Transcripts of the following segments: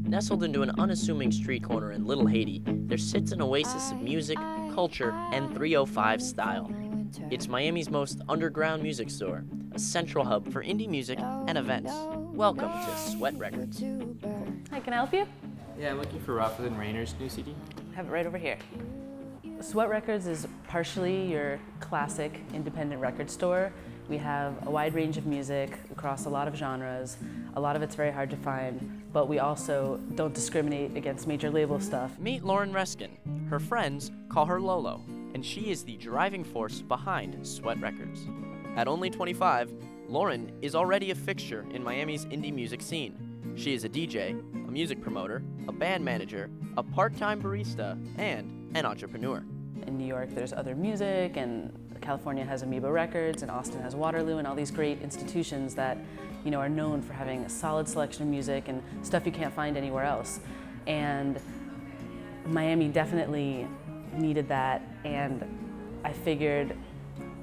Nestled into an unassuming street corner in Little Haiti, there sits an oasis of music, culture, and 305 style. It's Miami's most underground music store, a central hub for indie music and events. Welcome to Sweat Records. Hi, can I help you? Yeah, I'm looking for Rothman and Rainer's new CD. Have it right over here. Sweat Records is partially your classic independent record store. We have a wide range of music across a lot of genres. A lot of it's very hard to find, but we also don't discriminate against major label stuff. Meet Lauren Reskin. Her friends call her Lolo, and she is the driving force behind Sweat Records. At only 25, Lauren is already a fixture in Miami's indie music scene. She is a DJ, a music promoter, a band manager, a part-time barista, and an entrepreneur. In New York, there's Other Music, and California has Amoeba Records, and Austin has Waterloo, and all these great institutions that, you know, are known for having a solid selection of music and stuff you can't find anywhere else. And Miami definitely needed that, and I figured,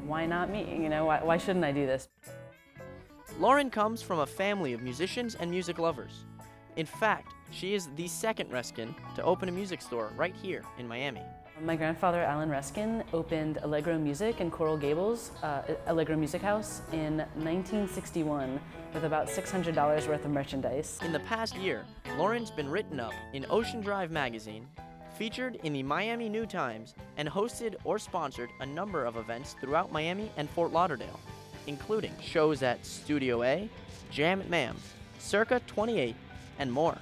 why not me? You know, why shouldn't I do this? Lauren comes from a family of musicians and music lovers. In fact, she is the second Reskin to open a music store right here in Miami. My grandfather, Alan Reskin, opened Allegro Music in Coral Gables, Allegro Music House, in 1961 with about $600 worth of merchandise. In the past year, Lauren's been written up in Ocean Drive magazine, featured in the Miami New Times, and hosted or sponsored a number of events throughout Miami and Fort Lauderdale, including shows at Studio A, Jam at Mam, Circa 28, and more.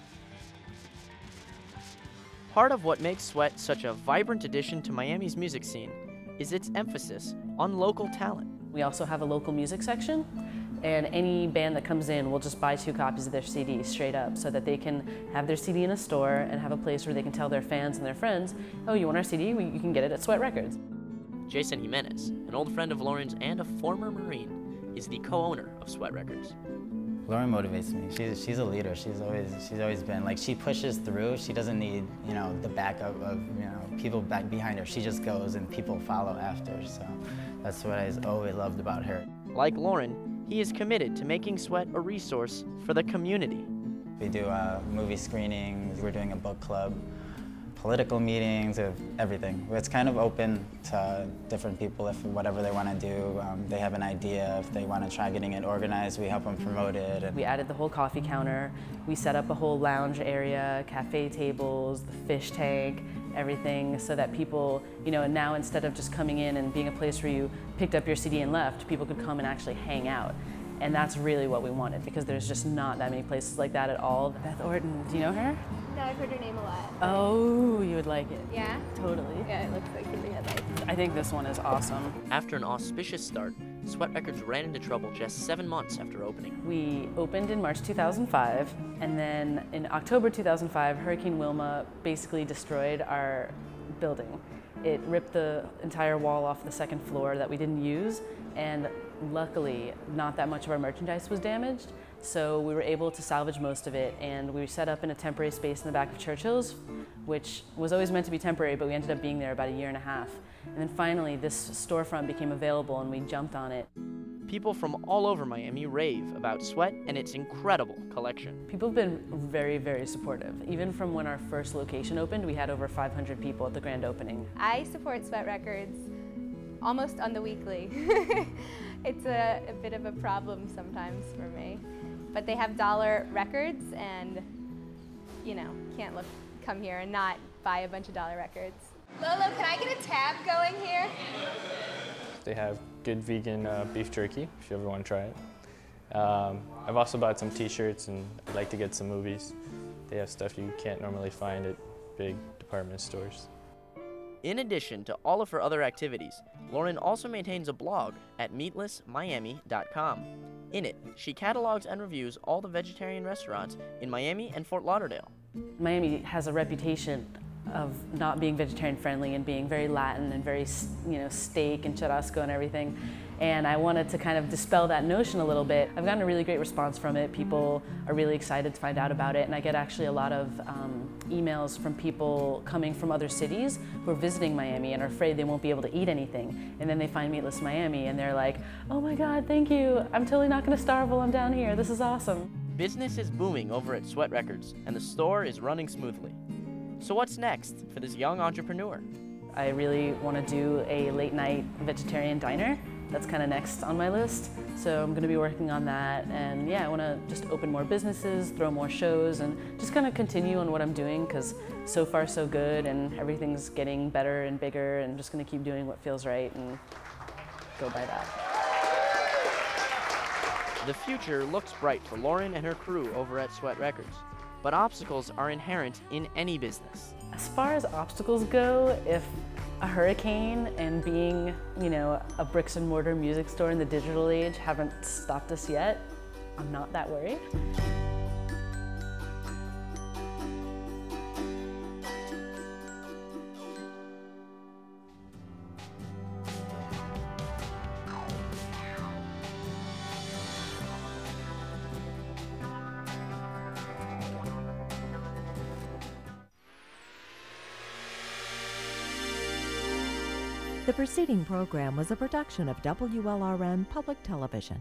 Part of what makes Sweat such a vibrant addition to Miami's music scene is its emphasis on local talent. We also have a local music section, and any band that comes in will just buy 2 copies of their CD straight up so that they can have their CD in a store and have a place where they can tell their fans and their friends, oh, you want our CD? You can get it at Sweat Records. Jason Jimenez, an old friend of Lauren's and a former Marine, is the co-owner of Sweat Records. Lauren motivates me. She's a leader. She's always been like, she pushes through. She doesn't need, you know, the backup of, you know, people back behind her. She just goes and people follow after. So that's what I always loved about her. Like Lauren, he is committed to making Sweat a resource for the community. We do movie screenings. We're doing a book club, political meetings, of everything. It's kind of open to different people if whatever they want to do. They have an idea, if they want to try getting it organized, we help them promote it. We added the whole coffee counter. We set up a whole lounge area, cafe tables, the fish tank, everything, so that people, you know, now instead of just coming in and being a place where you picked up your CD and left, people could come and actually hang out. And that's really what we wanted, because there's just not that many places like that at all. Beth Orton, do you know her? No, I've heard her name a lot. Oh, you would like it. Yeah? Totally. Yeah, it looks like really headlights. I think this one is awesome. After an auspicious start, Sweat Records ran into trouble just 7 months after opening. We opened in March 2005, and then in October 2005, Hurricane Wilma basically destroyed our building. It ripped the entire wall off the second floor that we didn't use, and luckily, not that much of our merchandise was damaged, so we were able to salvage most of it, and we set up in a temporary space in the back of Churchill's, which was always meant to be temporary, but we ended up being there about 1.5 years. And then finally, this storefront became available, and we jumped on it. People from all over Miami rave about Sweat and its incredible collection. People have been very, very supportive. Even from when our first location opened, we had over 500 people at the grand opening. I support Sweat Records almost on the weekly. It's a bit of a problem sometimes for me. But they have dollar records, and, you know, can't come here and not buy a bunch of dollar records. Lolo, can I get a tab going here? They have good vegan beef jerky, if you ever want to try it. I've also bought some t-shirts, and I'd like to get some movies. They have stuff you can't normally find at big department stores. In addition to all of her other activities, Lauren also maintains a blog at meatlessmiami.com. In it, she catalogs and reviews all the vegetarian restaurants in Miami and Fort Lauderdale. Miami has a reputation of not being vegetarian friendly and being very Latin and very, steak and churrasco and everything. And I wanted to kind of dispel that notion a little bit. I've gotten a really great response from it. People are really excited to find out about it, and I get actually a lot of emails from people coming from other cities who are visiting Miami and are afraid they won't be able to eat anything. And then they find Meatless Miami and they're like, oh my God, thank you. I'm totally not gonna starve while I'm down here. This is awesome. Business is booming over at Sweat Records, and the store is running smoothly. So what's next for this young entrepreneur? I really want to do a late night vegetarian diner. That's kind of next on my list. So I'm going to be working on that, and yeah, I want to just open more businesses, throw more shows, and just kind of continue on what I'm doing, because so far so good and everything's getting better and bigger, and just going to keep doing what feels right and go by that. The future looks bright for Lauren and her crew over at Sweat Records, but obstacles are inherent in any business. As far as obstacles go, if a hurricane and being, a bricks and mortar music store in the digital age haven't stopped us yet, I'm not that worried. The preceding program was a production of WLRN Public Television.